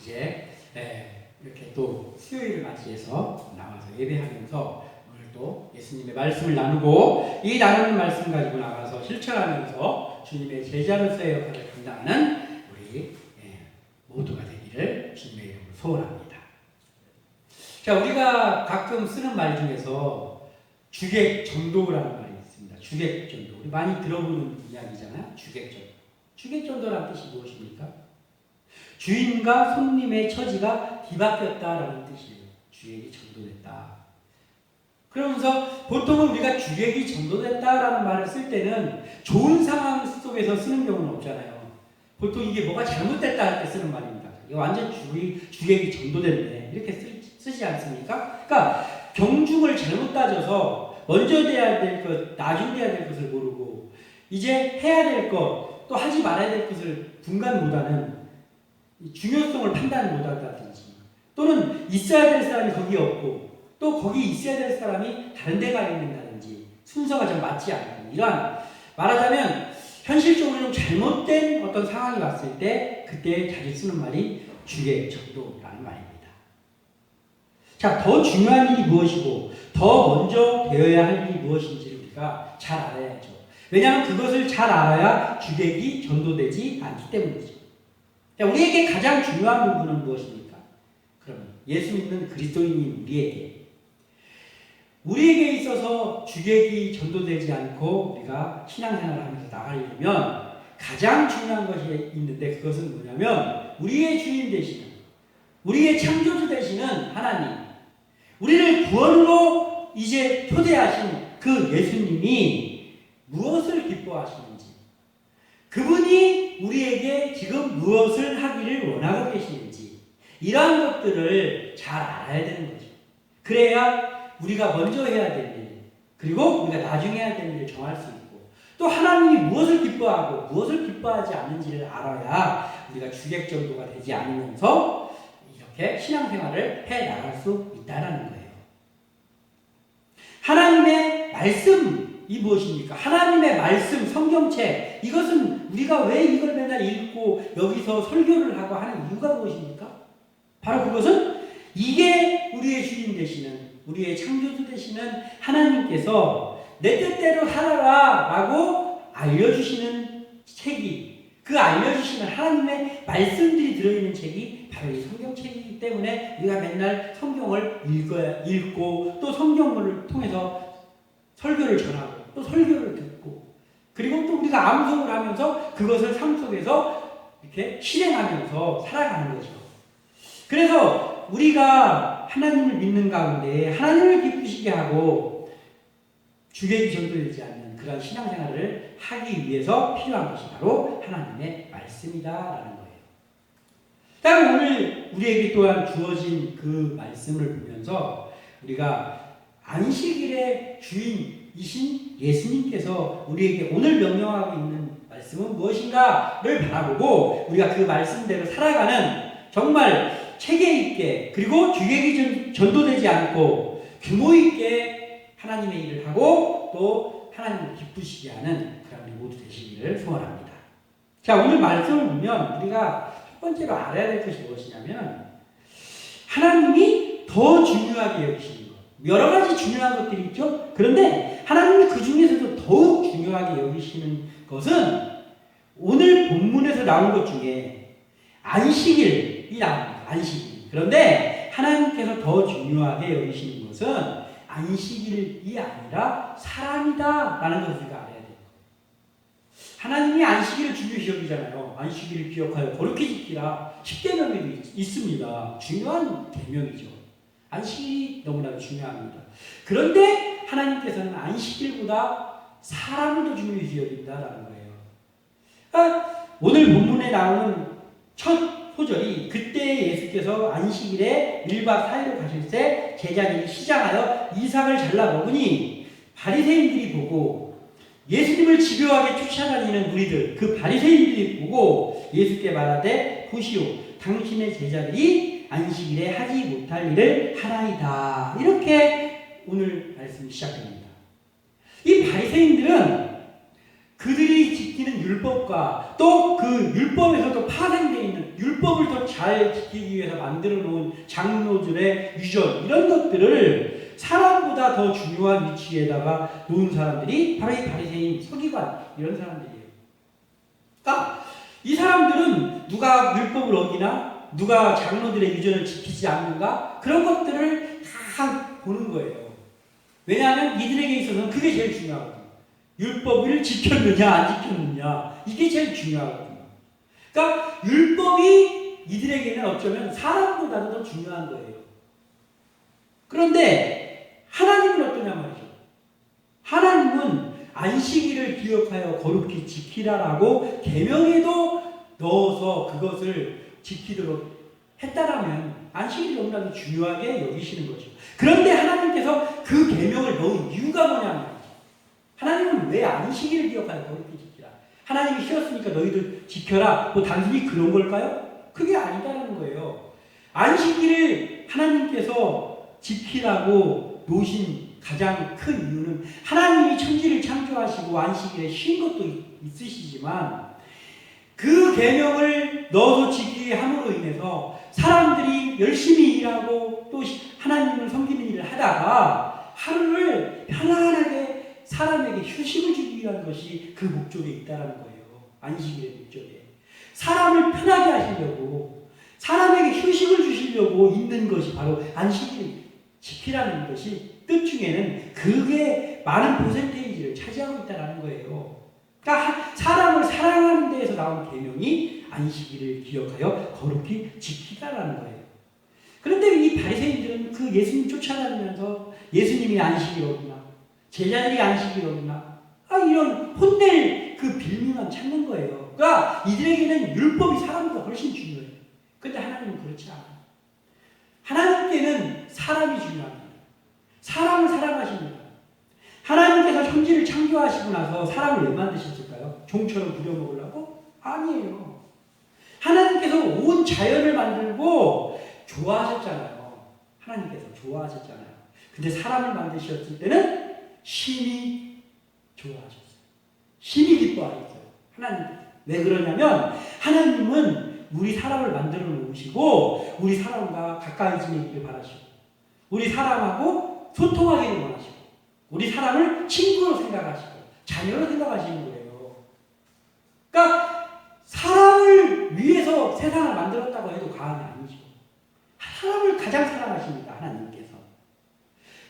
이제 이렇게 또 수요일을 맞이해서 나와서 예배하면서 오늘 또 예수님의 말씀을 나누고 이 나누는 말씀 가지고 나가서 실천하면서 주님의 제자로서의 역할을 감당하는 우리 모두가 되기를 주님의 이름으로 소원합니다. 자, 우리가 가끔 쓰는 말 중에서 주객전도라는 말이 있습니다. 주객전도. 우리 많이 들어보는 이야기잖아요. 주객전도. 주객전도라는 뜻이 무엇입니까? 주인과 손님의 처지가 뒤바뀌었다라는 뜻이에요. 주객이 전도됐다. 그러면서 보통은 우리가 주객이 전도됐다라는 말을 쓸 때는 좋은 상황 속에서 쓰는 경우는 없잖아요. 보통 이게 뭐가 잘못됐다 할 때 쓰는 말입니다. 이게 완전 주객이 전도됐네. 이렇게 쓰지 않습니까? 그러니까 경중을 잘못 따져서 먼저 돼야 될 것, 나중 돼야 될 것을 모르고 이제 해야 될 것, 또 하지 말아야 될 것을 분간 못하는 중요성을 판단 못한다든지 또는 있어야 될 사람이 거기 없고 또 거기 있어야 될 사람이 다른 데 가 있는다든지 순서가 좀 맞지 않는 이러한 말하자면 현실적으로 좀 잘못된 어떤 상황이 왔을 때 그때 자주 쓰는 말이 주객전도라는 말입니다. 자, 더 중요한 일이 무엇이고 더 먼저 되어야 할 일이 무엇인지를 우리가 잘 알아야죠. 왜냐하면 그것을 잘 알아야 주객이 전도되지 않기 때문이죠. 자, 우리에게 가장 중요한 부분은 무엇입니까? 그러면 예수 믿는 그리스도인인 우리에게 있어서 주객이 전도되지 않고 우리가 신앙생활을 하면서 나가려면 가장 중요한 것이 있는데 그것은 뭐냐면 우리의 주인 되시는 우리의 창조주 되시는 하나님 우리를 구원으로 이제 초대하신 그 예수님이 무엇을 기뻐하시는지 그분이 우리에게 지금 무엇을 하기를 원하고 계시는지 이러한 것들을 잘 알아야 되는 거죠. 그래야 우리가 먼저 해야 될 일, 그리고 우리가 나중에 해야 될 일을 정할 수 있고 또 하나님이 무엇을 기뻐하고 무엇을 기뻐하지 않는지를 알아야 우리가 주객전도가 되지 않으면서 이렇게 신앙생활을 해나갈 수 있다는 거예요. 하나님의 말씀이 무엇입니까? 하나님의 말씀, 성경책 이것은 우리가 왜 이걸 맨날 읽고 여기서 설교를 하고 하는 이유가 무엇입니까? 바로 그것은 이게 우리의 주인 되시는 우리의 창조주 되시는 하나님께서 내 뜻대로 살아라 라고 알려주시는 책이 그 알려주시는 하나님의 말씀들이 들어있는 책이 바로 이 성경책이기 때문에 우리가 맨날 성경을 읽고 또 성경을 통해서 설교를 전하고 또 설교를 듣고 그리고 또 우리가 암송을 하면서 그것을 삶 속에서 이렇게 실행하면서 살아가는 거죠. 그래서 우리가 하나님을 믿는 가운데 하나님을 기쁘시게 하고 주객이 전도되지 않는 그런 신앙생활을 하기 위해서 필요한 것이 바로 하나님의 말씀이다라는 거예요. 다음 오늘 우리에게 또한 주어진 그 말씀을 보면서 우리가 안식일의 주인이신 예수님께서 우리에게 오늘 명령하고 있는 말씀은 무엇인가를 바라보고 우리가 그 말씀대로 살아가는 정말 체계 있게 그리고 주객이 전도되지 않고 규모 있게 하나님의 일을 하고 또 하나님을 기쁘시게 하는 그런 우리 모두 되시기를 소원합니다. 자, 오늘 말씀을 보면 우리가 첫 번째로 알아야 될 것이 무엇이냐면 하나님이 더 중요하게 여기시는 것. 여러 가지 중요한 것들이 있죠. 그런데 하나님이 그 중에서도 더욱 중요하게 여기시는 것은 오늘 본문에서 나온 것 중에 안식일이 나옵니다. 안식일. 그런데 하나님께서 더 중요하게 여기시는 것은 안식일이 아니라 사람이다 라는 것을 우리가 알아야 돼요. 하나님이 안식일을 중요시 여기잖아요. 안식일을 기억하여 거룩히 지키라. 10계명에도 있습니다. 중요한 계명이죠. 안식일이 너무나도 중요합니다. 그런데 하나님께서는 안식일보다 사람을 더 중요시 여긴다라는 거예요. 그러니까 오늘 본문에 나오는 첫 소절이 그때 예수께서 안식일에 1박 4일로 가실 때 제자들이 시장하여 이삭을 잘라 먹으니 바리새인들이 보고 예수님을 집요하게 쫓아다니는 무리들 그 바리새인들이 보고 예수께 말하되 보시오 당신의 제자들이 안식일에 하지 못할 일을 하나이다. 이렇게 오늘 말씀이 시작됩니다. 이 바리새인들은 그들이 지키는 율법과 또 그 율법에서도 파생되어 있는 율법을 더 잘 지키기 위해서 만들어 놓은 장로들의 유전 이런 것들을 사람보다 더 중요한 위치에다가 놓은 사람들이 바로 이 바리새인, 서기관 이런 사람들이에요. 그러니까 이 사람들은 누가 율법을 어기나 누가 장로들의 유전을 지키지 않는가 그런 것들을 다 보는 거예요. 왜냐하면 이들에게 있어서는 그게 제일 중요하거든요. 율법을 지켰느냐 안 지켰느냐 이게 제일 중요하거든요. 그러니까 율법이 이들에게는 어쩌면 사람보다도 더 중요한 거예요. 그런데 하나님은 어떠냐 말이죠. 하나님은 안식일을 기억하여 거룩히 지키라라고 계명에도 넣어서 그것을 지키도록 했다라면 안식일이 너무나도 중요하게 여기시는 거죠. 그런데 하나님께서 그 계명을 넣은 이유가 뭐냐면 하나님은 왜 안식일을 기억하여 거룩히 지키라. 하나님이 쉬었으니까 너희들 지켜라. 뭐 단순히 그런 걸까요? 그게 아니다라는 거예요. 안식일을 하나님께서 지키라고 놓으신 가장 큰 이유는 하나님이 천지를 창조하시고 안식일에 쉰 것도 있으시지만 그 계명을 넣어서 지키게 함으로 인해서 사람들이 열심히 일하고 또 하나님을 섬기는 일을 하다가 하루를 편안하게 사람에게 휴식을 주기 위한 것이 그 목적에 있다는 거예요. 안식일의 목적에. 사람을 편하게 하시려고 사람에게 휴식을 주시려고 있는 것이 바로 안식일을 지키라는 것이 뜻 중에는 그게 많은 퍼센테이지를 차지하고 있다는 거예요. 그러니까 사람을 사랑하는 데에서 나온 계명이 안식일을 기억하여 거룩히 지키라라는 거예요. 그런데 이 바리새인들은 그 예수님 쫓아다니면서 예수님이 안식일 어디나 제자들이 안식일 어디나 이런 혼낼 그 빌미만 찾는 거예요. 그러니까 이들에게는 율법이 사람보다 훨씬 중요해요. 그런데 하나님은 그렇지 않아요. 하나님께는 사람이 중요합니다. 사람을 사랑하십니다. 하나님께서 천지를 창조하시고 나서 사람을 왜 만드셨을까요? 종처럼 부려먹으려고? 아니에요. 하나님께서 온 자연을 만들고 좋아하셨잖아요. 하나님께서 좋아하셨잖아요. 근데 사람을 만드셨을 때는 심히 좋아하셨어요. 심히 기뻐하셨어요. 하나님. 왜 그러냐면 하나님은 우리 사람을 만들어 놓으시고 우리 사람과 가까이 지내기를 바라시고 우리 사람하고 소통하기를 원하시고 우리 사람을 친구로 생각하시고 자녀로 생각하시는 거예요. 그러니까 사람을 위해서 세상을 만들었다고 해도 과언이 아니죠. 사람을 가장 사랑하십니다. 하나님께서.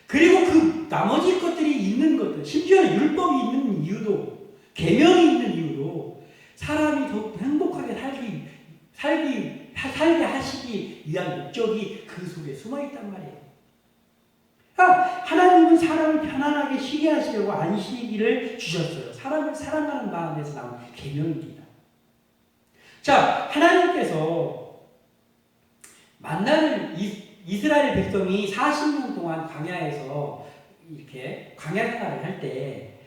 그리고 그 나머지 것들이 있는 것들, 심지어는 율법이 있는 이유도 계명이 있는 이유도 사람이 더 행복하게 살게 하시기 위한 목적이 그 속에 숨어있단 말이에요. 하나님은 사람을 편안하게 쉬게 하시려고 안식일을 주셨어요. 사람을 사랑하는 마음에서 나온 계명입니다. 자, 하나님께서 만나는 이스라엘 백성이 40년 동안 광야에서 이렇게 광야 생활을 할 때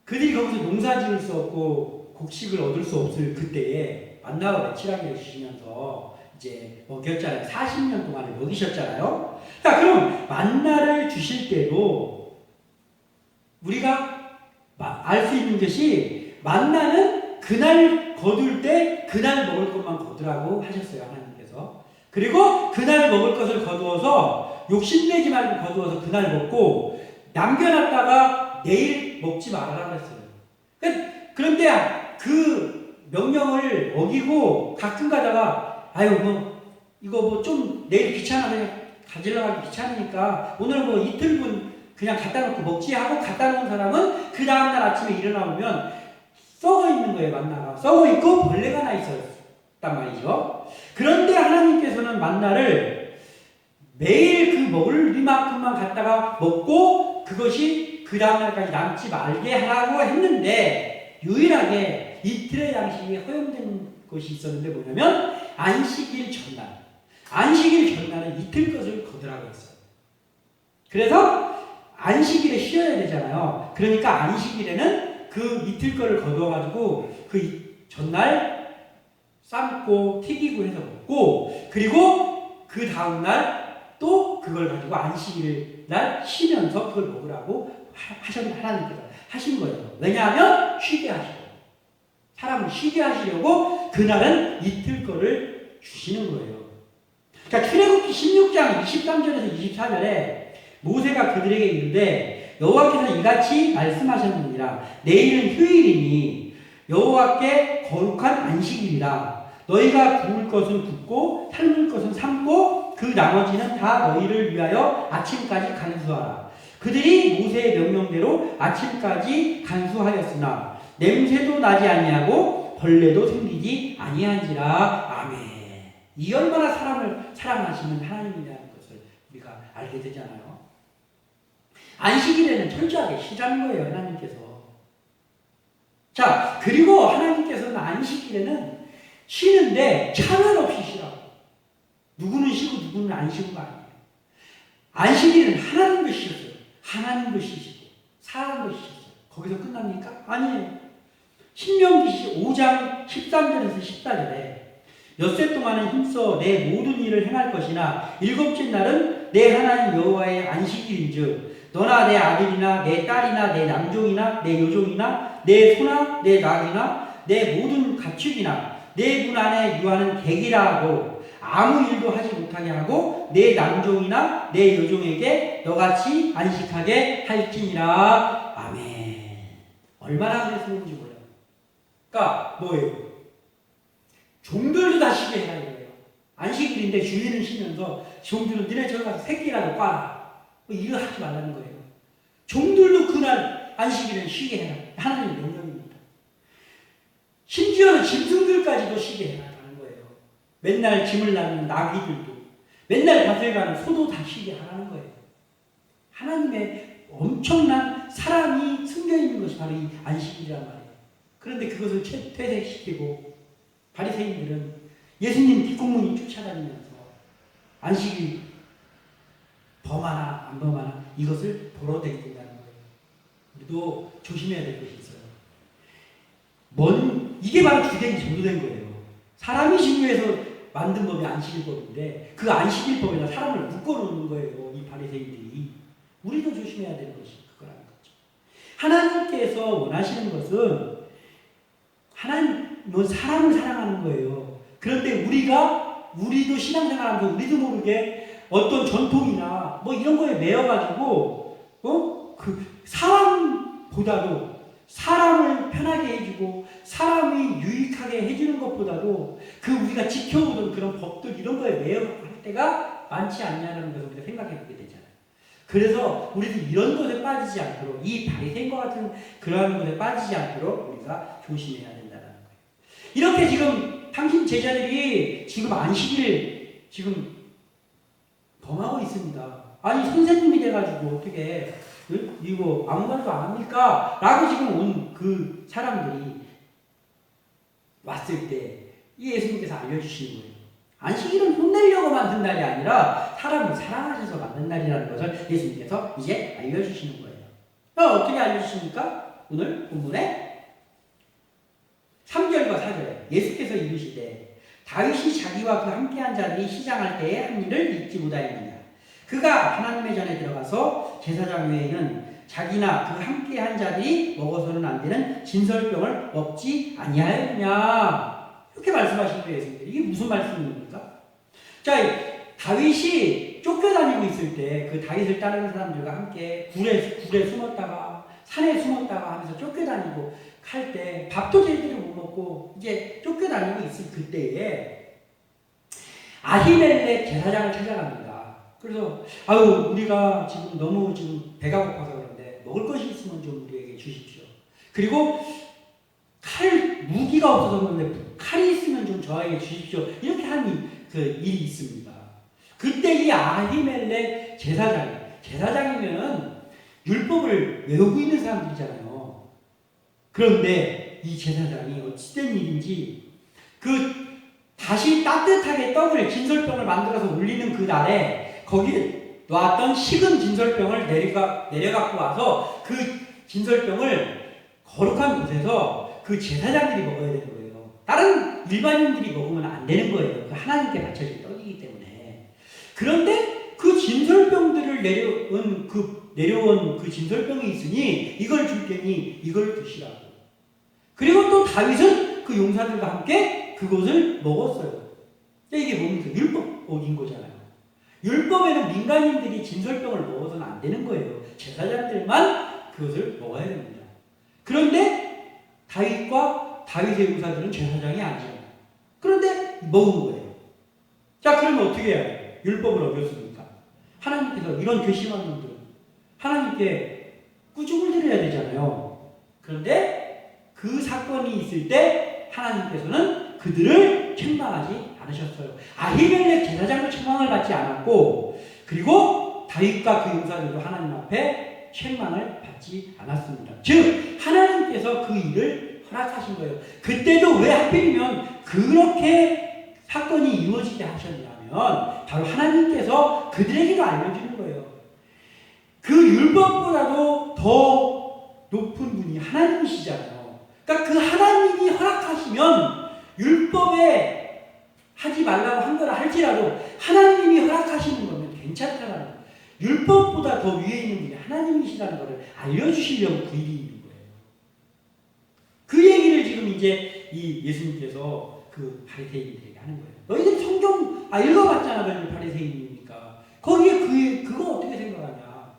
그들이 거기서 농사 지을 수 없고 곡식을 얻을 수 없을 그때에 만나와 메추라기를 주시면서 이제 먹였잖아요. 40년 동안을 먹이셨잖아요. 자, 그럼 만나를 주실 때도 우리가 알 수 있는 것이 만나는 그날 거둘 때 그날 먹을 것만 거두라고 하셨어요. 하나님께서. 그리고 그날 먹을 것을 거두어서 욕심내지 말고 거두어서 그날 먹고 남겨놨다가 내일 먹지 말아라 그랬어요. 그런데 그 명령을 어기고 가끔 가다가 이거 좀 내일 귀찮아 가지러 가기 귀찮으니까 오늘 이틀분 그냥 갖다 놓고 먹지 하고 갖다 놓은 사람은 그 다음날 아침에 일어나 보면 썩어 있는 거예요. 만나가 썩어 있고 벌레가 나 있었단 말이죠. 그런데 하나님께서는 만나를 매일 그 먹을 이만큼만 갖다가 먹고 그것이 그 다음날까지 남지 말게 하라고 했는데 유일하게 이틀의 양식이 허용된 것이 있었는데 뭐냐면 안식일 전날. 안식일 전날은 이틀 것을 거두라고 했어요. 그래서 안식일에 쉬어야 되잖아요. 그러니까 안식일에는 그 이틀 거를 거두어가지고 그 전날 삶고 튀기고 해서 먹고 그리고 그 다음날 또 그걸 가지고 안식일 날 쉬면서 그걸 먹으라고 하셨는 하나님께서. 하신 거예요. 왜냐하면 쉬게 하시고 사람을 쉬게 하시려고 그날은 이틀 거를 주시는 거예요. 자, 출애굽기 16장 23절에서 24절에 모세가 그들에게 이르되 여호와께서 이같이 말씀하셨느니라. 내일은 휴일이니 여호와께 거룩한 안식일이라. 너희가 구울 것은 굽고 삶을 것은 삶고 그 나머지는 다 너희를 위하여 아침까지 간수하라. 그들이 모세의 명령대로 아침까지 간수하였으나 냄새도 나지 아니하고 벌레도 생기지 아니한지라. 아멘. 이 얼마나 사람을 사랑하시는 하나님이라는 것을 우리가 알게 되잖아요. 안식일에는 철저하게 쉬자는 거예요, 하나님께서. 자, 그리고 하나님께서는 안식일에는 쉬는데 차별 없이 쉬라고. 누구는 쉬고 누구는 안 쉬고가 아니에요. 안식일은 하나님도 쉬었어요. 하나님도 쉬시고 사람도 쉬셨어요. 거기서 끝납니까? 아니에요. 신명기 5장 13절에서 14절에 엿새 동안은 힘써 내 모든 일을 행할 것이나 일곱째 날은 내 하나님 여호와의 안식일인즉 너나 내 아들이나 내 딸이나 내 남종이나 내 여종이나 내 소나 내 낙이나 내 모든 가축이나 내 문 안에 유하는 객이라 하고 아무 일도 하지 못하게 하고 내 남종이나 내 여종에게 너같이 안식하게 할지니라. 아멘. 얼마나 그랬는지 몰라요. 그러니까 뭐예요? 종들도 다 쉬게 해라 이거예요. 안식일인데 주인은 쉬면서 종들은 너네 저기 가서 새끼라도 꽈라. 뭐 이거 하지 말라는 거예요. 종들도 그날 안식일은 쉬게 해라. 하나님의 명령입니다. 심지어는 짐승들까지도 쉬게 해라라는 거예요. 맨날 짐을 나르는 나귀들도, 맨날 밭에 가는 소도 다 쉬게 하라는 거예요. 하나님의 엄청난 사랑이 숨겨있는 것이 바로 이 안식일이란 말이에요. 그런데 그것을 퇴색시키고 바리새인들은 예수님 뒷공문이 쫓아다니면서 안식일 범하나 안 범하나 이것을 보러 다닌다는 거예요. 우리도 조심해야 될 것이 있어요. 이게 바로 주된 전도된 거예요. 사람이 지구에서 만든 법이 안식일법인데 그 안식일법에다 사람을 묶어놓는 거예요. 이 바리새인들이. 우리도 조심해야 되는 것이 그거라는 거죠. 하나님께서 원하시는 것은 하나님은 사람을 사랑하는 거예요. 그런데 우리도 신앙생활하면서 우리도 모르게 어떤 전통이나 뭐 이런 거에 매여가지고 그 사람보다도 사람을 편하게 해주고 사람이 유익하게 해주는 것보다도 그 우리가 지켜오던 그런 법들 이런 거에 매여할 때가 많지 않냐는 것을 우리가 생각해 보게 되잖아요. 그래서 우리도 이런 것에 빠지지 않도록 이 바리새인과 같은 그러한 것에 빠지지 않도록 우리가 조심해야 된다는 거예요. 이렇게 지금 당신 제자들이 지금 안식일 지금 범하고 있습니다. 아니 선생님이 돼가지고 어떻게 이거 아무 말도 안 합니까? 라고 지금 온 그 사람들이 왔을 때 이 예수님께서 알려주시는 거예요. 안식일은 혼내려고 만든 날이 아니라 사람을 사랑하셔서 만든 날이라는 것을 예수님께서 이제 알려주시는 거예요. 어떻게 알려주십니까? 오늘 본문에 3절과 4절에 예수께서 이르시되 다윗이 자기와 그 함께한 자들이 시장할 때에 한 일을 잊지 못하였느냐. 그가 하나님의 전에 들어가서 제사장 외에는 자기나 그 함께한 자들이 먹어서는 안 되는 진설병을 먹지 아니하였느냐. 이렇게 말씀하신 거예요. 예수님께서. 이게 무슨 말씀입니까? 자, 다윗이 쫓겨다니고 있을 때 그 다윗을 따르는 사람들과 함께 굴에 숨었다가 산에 숨었다가 하면서 쫓겨다니고 할 때 밥도 제대로 못 먹고 이제 쫓겨다니고 있을 그때에 아히멜렉 제사장을 찾아갑니다. 그래서 우리가 지금 너무 지금 배가 고파서 그런데 먹을 것이 있으면 좀 우리에게 주십시오. 그리고 무기가 없어서 그런데 칼이 있으면 좀 저에게 주십시오. 이렇게 한 그 일이 있습니다. 그때 이 아히멜렉 제사장이면 율법을 외우고 있는 사람들이잖아요. 그런데 이 제사장이 어찌된 일인지 다시 따뜻하게 떡을 진설병을 만들어서 올리는 그 날에 거기에 놨던 식은 진설병을 내려갖고 와서 그 진설병을 거룩한 곳에서 그 제사장들이 먹어야 되는 거예요. 다른 일반인들이 먹으면 안 되는 거예요. 하나님께 바쳐진 떡이기 때문에. 그런데 그 진설병들을 내려온 그 내려온 그 진설병이 있으니 이걸 줄 테니 이걸 드시라고. 그리고 또 다윗은 그 용사들과 함께 그것을 먹었어요. 이게 뭡니까? 율법 어긴 거잖아요. 율법에는 민간인들이 진설병을 먹어서는 안 되는 거예요. 제사장들만 그것을 먹어야 됩니다. 그런데 다윗의 용사들은 제사장이 아니잖아요. 그런데 먹은 거예요. 자, 그러면 어떻게 해야 돼요? 율법을 어겼습니까? 하나님께서 이런 괘씸한 놈들은 하나님께 꾸중을 드려야 되잖아요. 그런데 그 사건이 있을 때 하나님께서는 그들을 책망하지 않으셨어요. 아히멜렉 제사장도 책망을 받지 않았고, 그리고 다윗과 그 용사들도 하나님 앞에 책망을 받지 않았습니다. 즉 하나님께서 그 일을 허락하신 거예요. 그때도 왜 하필이면 그렇게 사건이 이루어지게 하셨냐면 바로 하나님께서 그들에게도 알려주는 거예요. 그 율법보다도 더 높은 분이 하나님이시잖아요. 그러니까 그 하나님이 허락하시면 율법에 하지 말라고 한 거라 할지라도 하나님이 허락하시는 거면 괜찮다라는 거예요. 율법보다 더 위에 있는 분이 하나님이시라는 것을 알려주시려고 그 일이 있는 거예요. 그 얘기를 지금 이제 이 예수님께서 그 바리새인들에게 하는 거예요. 너희들 성경 읽어봤잖아. 너희들 바리새인이니까 거기에 그거 어떻게 생각하냐.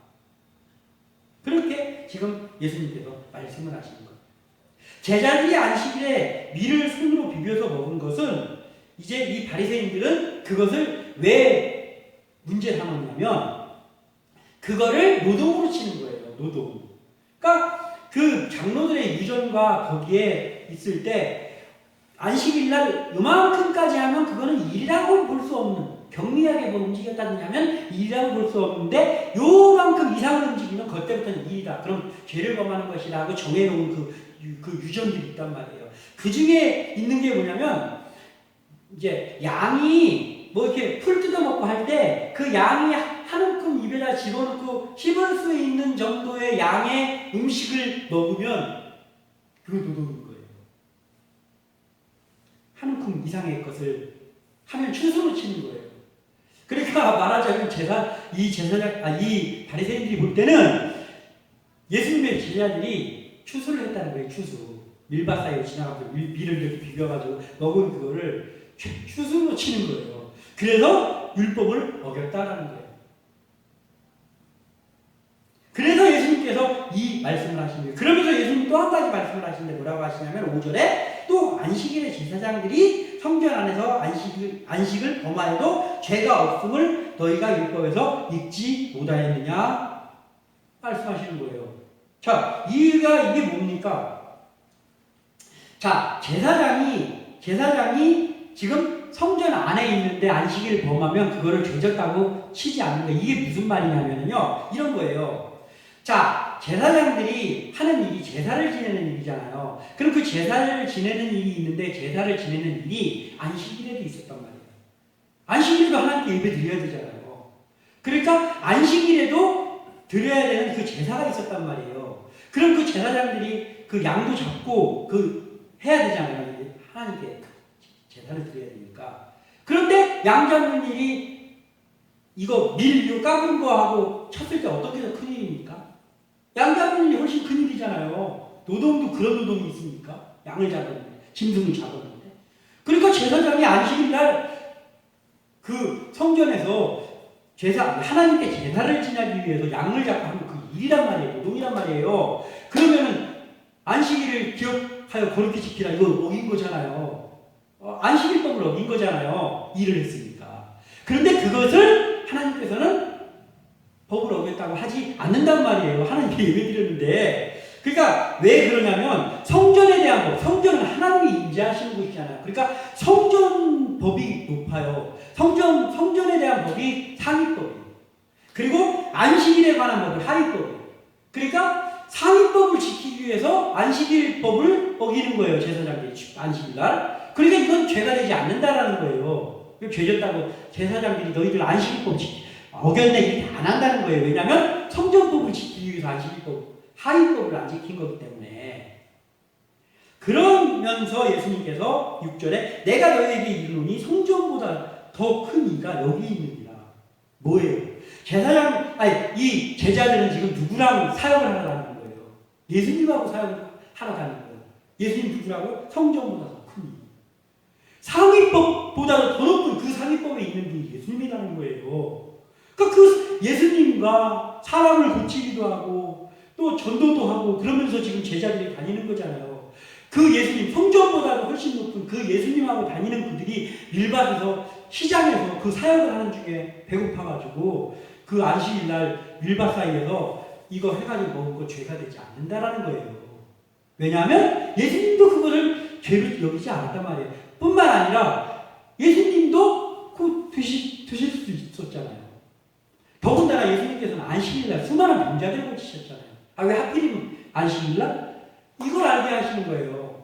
그렇게 지금 예수님께서 말씀을 하시는 거예요. 제자들이 안식일에 밀을 손으로 비벼서 먹은 것은 이제 이 바리새인들은 그것을 왜 문제 삼았냐면 그거를 노동으로 치는 거예요. 노동. 그러니까 그 장로들의 유전과 거기에 있을 때 안식일날 요만큼까지 하면 그거는 일이라고 볼 수 없는, 경미하게 뭐 움직였다든지 하면 일이라고 볼 수 없는데 요만큼 이상을 움직이면 그때부터는 일이다. 그럼 죄를 범하는 것이라고 정해놓은 그 유전들이 있단 말이에요. 그 중에 있는 게 뭐냐면 이제 양이 뭐 이렇게 풀 뜯어먹고 할 때 그 양이 한 움큼 입에다 집어넣고 씹을 수 있는 정도의 양의 음식을 먹으면 그거 노동인 거예요. 한 움큼 이상의 것을 하면 추수로 치는 거예요. 그러니까 말하자면 이 바리새인들이 볼 때는 예수님의 제자들이 추수를 했다는 거예요. 밀밭 사이로 지나가서 밀을 이렇게 비벼가지고 먹은 그거를 추수로 치는 거예요. 그래서 율법을 어겼다라는 거예요. 그래서 예수님께서 이 말씀을 하신 거예요. 그러면서 예수님 또 한 가지 말씀을 하시는데 뭐라고 하시냐면 5절에 또 안식일의 제사장들이 성전 안에서 안식을 범하여도 죄가 없음을 너희가 율법에서 읽지 못하였느냐 말씀하시는 거예요. 자, 이게 뭡니까? 자, 제사장이 지금 성전 안에 있는데 안식일을 범하면 그거를 죄졌다고 치지 않는 거예요. 이게 무슨 말이냐면요, 이런 거예요. 자, 제사장들이 하는 일이 제사를 지내는 일이잖아요. 그럼 그 제사를 지내는 일이 있는데 제사를 지내는 일이 안식일에도 있었단 말이에요. 안식일에도 하나님께 예배 드려야 되잖아요. 그러니까 안식일에도 드려야 되는 그 제사가 있었단 말이에요. 그럼 그 제사장들이 그 양도 잡고 해야 되잖아요. 하나님께 제사를 드려야 되니까. 그런데 양 잡는 일이 이거 밀 까부는 거하고 쳤을 때 어떻게 더 큰일입니까? 양 잡는 일이 훨씬 큰일이잖아요. 노동도 그런 노동이 있습니까? 양을 잡았는데, 짐승을 잡았는데. 그러니까 제사장이 안식일날 그 성전에서 하나님께 제사를 지내기 위해서 양을 잡고 하는 그 일이란 말이에요. 노동이란 말이에요. 그러면은 안식일을 기억하여 거룩히 지키라 이거 어긴 거잖아요. 안식일법을 어긴 거잖아요. 일을 했으니까. 그런데 그것을 하나님께서는 법을 어겼다고 하지 않는단 말이에요. 하나님께 예배드렸는데. 그러니까 왜 그러냐면 성전에 대한 법, 성전은 하나님이 임재하시는 곳이잖아요. 그러니까 성전 법이 높아요. 성전에 대한 법이 상위법이에요. 그리고 안식일에 관한 법은 하위법이에요. 그러니까 상위법을 지키기 위해서 안식일법을 어기는 거예요. 제사장들이 안식일날. 그러니까 이건 죄가 되지 않는다라는 거예요. 죄졌다고 제사장들이 너희들 안식일법 어겼네 이렇게 안 한다는 거예요. 왜냐하면 성전법을 지키기 위해서 안식일법, 하위법을 안 지킨 거기 때문에. 그러면서 예수님께서 6절에 내가 너희에게 이르노니 성전보다 더 큰 이가 여기 있느니라. 뭐예요? 이 제자들은 지금 누구랑 사역을 하러 다니는 거예요? 예수님하고 사역을 하러 다니는 거예요. 예수님 누구라고? 성전보다 더 큰 이. 상위법보다 더 높은 그 상위법에 있는 분이 예수님이라는 거예요. 그러니까 그 예수님과 사람을 고치기도 하고 또 전도도 하고 그러면서 지금 제자들이 다니는 거잖아요. 그 예수님, 성전보다도 훨씬 높은 그 예수님하고 다니는 그들이 밀밭에서 시장에서 그 사역을 하는 중에 배고파가지고 그 안식일날 밀밭 사이에서 이거 해가지고 먹은 거 죄가 되지 않는다라는 거예요. 왜냐하면 예수님도 그것을 죄로 여기지 않았단 말이에요. 뿐만 아니라 예수님도 그 드실 수 있었잖아요. 더군다나 예수님께서는 안식일날 수많은 병자들을 고치셨잖아요. 왜 하필이면 안식일날? 이걸 알게 하시는 거예요.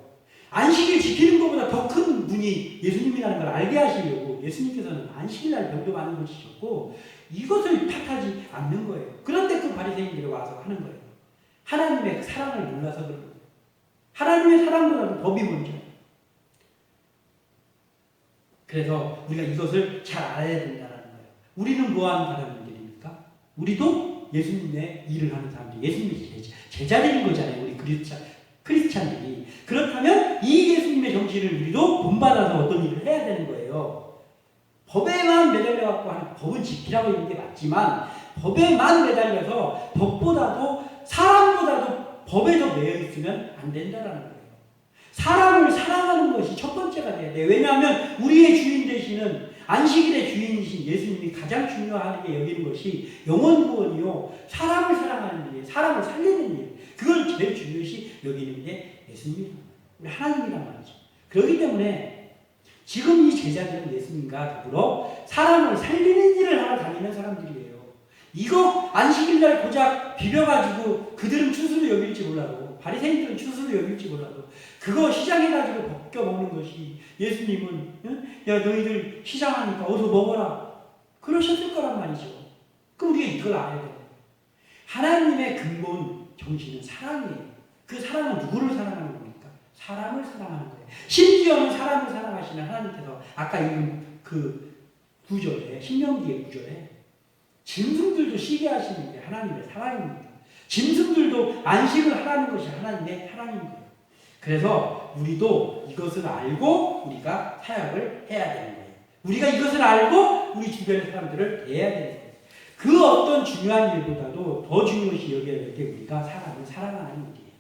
안식일 지키는 것보다 더 큰 분이 예수님이라는 걸 알게 하시려고 예수님께서는 안식일날 병도 많이 고치셨고 이것을 탓하지 않는 거예요. 그런데 그 바리새인들이 와서 하는 거예요. 하나님의 사랑을 몰라서 그런 거예요. 하나님의 사랑보다도 법이 먼저예요. 그래서 우리가 이것을 잘 알아야 된다는 거예요. 우리는 뭐하는 사람들입니까? 우리도 예수님의 일을 하는 사람들, 예수님의 제자들인 거잖아요. 우리 크리스찬들이. 그렇다면 이 예수님의 정신을 우리도 본받아서 어떤 일을 해야 되는 거예요. 법에만 매달려갖고 하는, 법은 지키라고 있는 게 맞지만 법에만 매달려서 법보다도 사람보다도 법에 더 매여 있으면 안 된다는 거예요. 사람을 사랑하는 것이 첫 번째가 돼야 돼요. 왜냐하면 우리의 주인 되시는 안식일의 주인이신 예수님이 가장 중요하게 여기는 것이 영혼 구원이요. 사람을 사랑하는 일, 사람을 살리는 일. 그걸 제일 중요시 여기는 게 예수님이란 말이에요. 우리 하나님이란 말이죠. 그렇기 때문에 지금 이 제자들은 예수님과 더불어 사람을 살리는 일을 하러 다니는 사람들이에요. 이거 안식일날 고작 비벼가지고 그들은 추수로 여길지 몰라도 바리새인들은 추수로 여길지 몰라도 그거 시장해가지고 벗겨 먹는 것이 예수님은 야 너희들 시장하니까 어서 먹어라 그러셨을 거란 말이죠. 그럼 우리가 이걸 알아야 돼요. 하나님의 근본 정신은 사랑이에요. 그 사랑은 누구를 사랑하는 겁니까? 사람을 사랑하는 거예요. 심지어는 사람을 사랑하시는 하나님께서 아까 읽은 그 구절에 신명기의 구절에 짐승들도 쉬게 하시는 게 하나님의 사랑입니다. 짐승들도 안식을 하라는 것이 하나님의 사랑인 거예요. 그래서 우리도 이것을 알고 우리가 사역을 해야 되는 거예요. 우리가 이것을 알고 우리 주변의 사람들을 대해야 되는 거예요. 그 어떤 중요한 일보다도 더 중요시 여겨야 될 게 우리가 사람을 사랑하는 일이에요.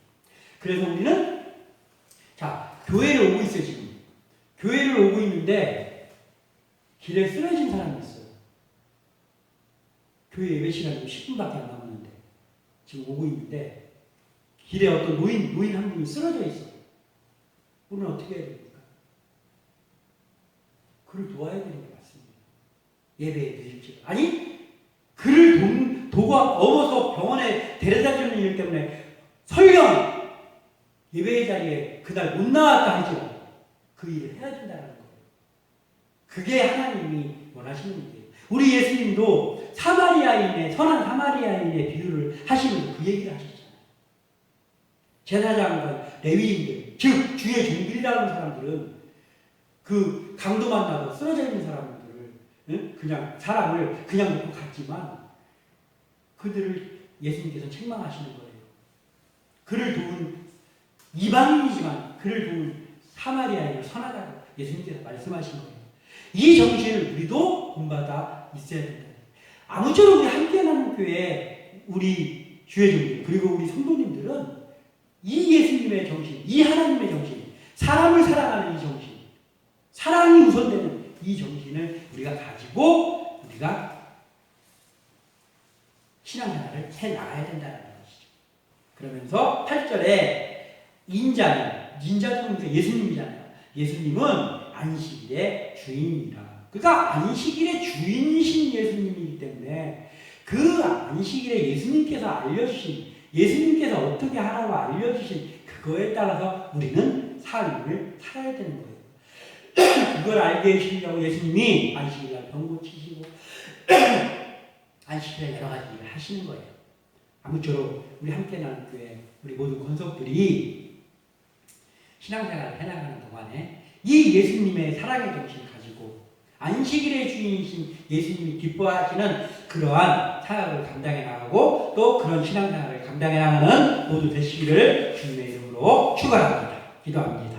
그래서 우리는 교회를 오고 있어요. 지금 교회를 오고 있는데 길에 쓰러진 사람이 있어요. 교회 예배 시간이 10분밖에 안 남았는데 지금 오고 있는데 길에 어떤 노인 한 분이 쓰러져 있어요. 우리는 어떻게 해야 됩니까? 그를 도와야 되는 게 맞습니다. 예배에 드십시오. 아니 그를 도가 업어서 병원에 데려다주는 일 때문에 설령 예배의 자리에 그날 못 나왔다 하지만 그 일을 해야 된다는 거예요. 그게 하나님이 원하시는 일이에요. 우리 예수님도 선한 사마리아인의 비유를 하시면서 그 얘기를 하셨잖아요. 제사장과 레위인들, 즉 주의 종들이라는 사람들은 그 강도 만나서 쓰러져 있는 사람들을 그냥 사람을 그냥 놓고 갔지만 그들을 예수님께서 책망하시는 거예요. 그를 도운 이방인이지만 그를 도운 사마리아인을 선하다고 예수님께서 말씀하신 거예요. 이 정신을 우리도 본받아 있어야 된다. 아무쪼록 우리 함께하는 교회 우리 주의 종들 그리고 우리 성도님들은 이 예수님의 정신, 이 하나님의 정신, 사람을 사랑하는 이 정신, 사랑이 우선되는 이 정신을 우리가 가지고 우리가 신앙생활을 해나가야 된다는 것이죠. 그러면서 8절에 인자는 예수님이잖아요. 예수님은 안식일의 주인이라. 그러니까 안식일의 주인이신 예수님이기 때문에 그 안식일에 예수님께서 알려주신 예수님께서 어떻게 하라고 알려주신 그거에 따라서 우리는 삶을 살아야 되는 거예요. 그걸 알게 해주시려고 예수님이 안식일날 병 고치시고 안식일에 여러 가지 일을 하시는 거예요. 아무쪼록 우리 함께 나는 교회 우리 모든 권속들이 신앙생활을 해나가는 동안에 이 예수님의 사랑의 정신을 가지고 안식일의 주인이신 예수님이 기뻐하시는 그러한 사역을 감당해 나가고 또 그런 신앙생활을 감당해 나가는 모두 되시기를 주님의 이름으로 축원합니다. 기도합니다.